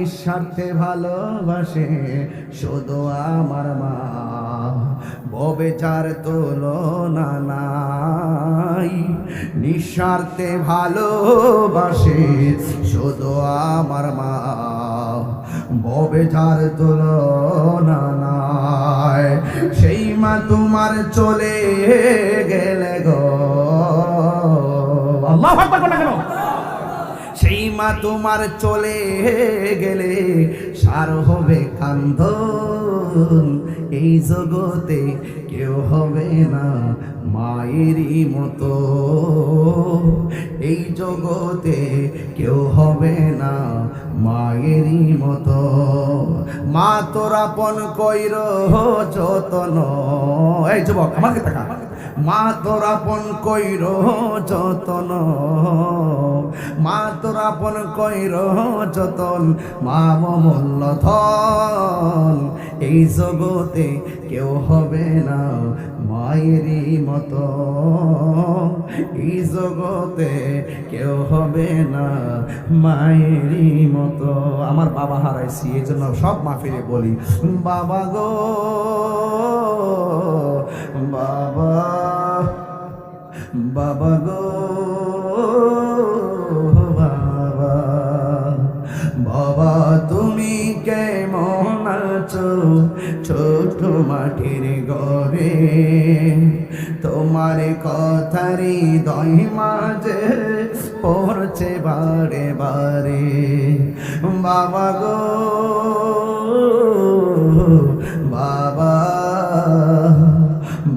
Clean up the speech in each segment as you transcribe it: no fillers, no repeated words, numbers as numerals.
নিঃস্বার্থে ভালোবাসে শুধু আমার মা, ভবে যার তুলনা নাই। নিঃস্বার্থে ভালোবাসে শুধু আমার মা, ভবে যার তুলনা নাই। সেই মা তোমার চলে গেলে গো, আল্লাহু আকবার বলেন কেন? সেই মা তোমার চলে গেলে সার হবে কান্দন। এই জগতে কেউ হবে না মায়েরই মতো, এই জগতে কেউ হবে না মায়েরই মতো। মা তোর আপন কইর যতন, এই যুবক আমার দিকে তাকা। মা তোর আপন কইর যতন, মা তোর আপন কইর যতন, মা অমূল্য ধন। এই জগতে কেউ হবে না মায়েরই মতো, এই জগতে কেউ হবে না মায়েরই মতো। আমার বাবা হারাইছি, এই জন্য সব মাহফিলে বলি বাবা গো বাবা, বাবা গো বাবা। বাবা তুমি কেমন আছো ছোট মাটির ঘরে, তোমার কথারই হৃদয় মাঝে পড়ছে বারে বারে। বাবা গো বাবা,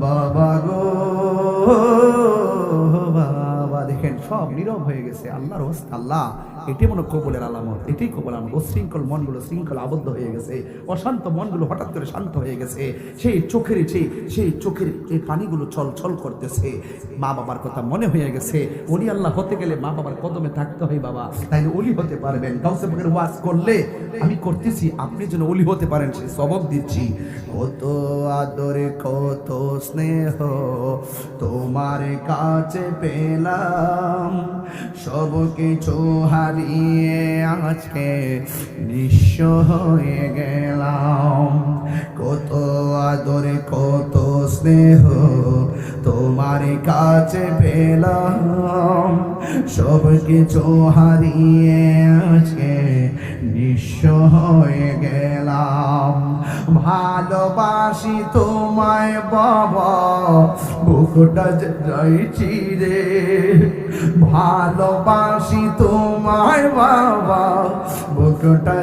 বাবা গো বাবা। দেখেন সব নীরব হয়ে গেছে। আল্লাহর ওয়াস্তে আল্লাহ, এটি মনে কবুলের আলামত, এটি কবুল আলামত। অশৃঙ্খল মনগুলো শৃঙ্খল আবদ্ধ হয়ে গেছে, অশান্ত মনগুলো হঠাৎ করে শান্ত হয়ে গেছে। সেই চোখের এই পানিগুলো ছল ছল করতেছে। মা বাবার কথা মনে হয়ে গেছে। ওলি আল্লাহ হতে গেলে মা বাবার কদমে থাকতে হয় বাবা, তাইলে ওলি হতে পারবেন। গাউসে পাকের ওয়াজ করলে আমি করতেছি, আপনি যেন ওলি হতে পারেন সেই সবক দিচ্ছি। কত আদরে কত স্নেহ তোমার কাছে পেলাম, সব কিছু হারিয়ে আজকে নিঃস্ব হয়ে গেলাম। কত আদরে কত স্নেহ তোমার কাছে পেলাম, সব কিছু হারিয়ে আজকে নিঃস্ব হয়ে গেলাম। ভালোবাসি তোমায় বাবা, বুকটা যাইছি রে। ভালোবাসি তোমায় বাবা, বুকটা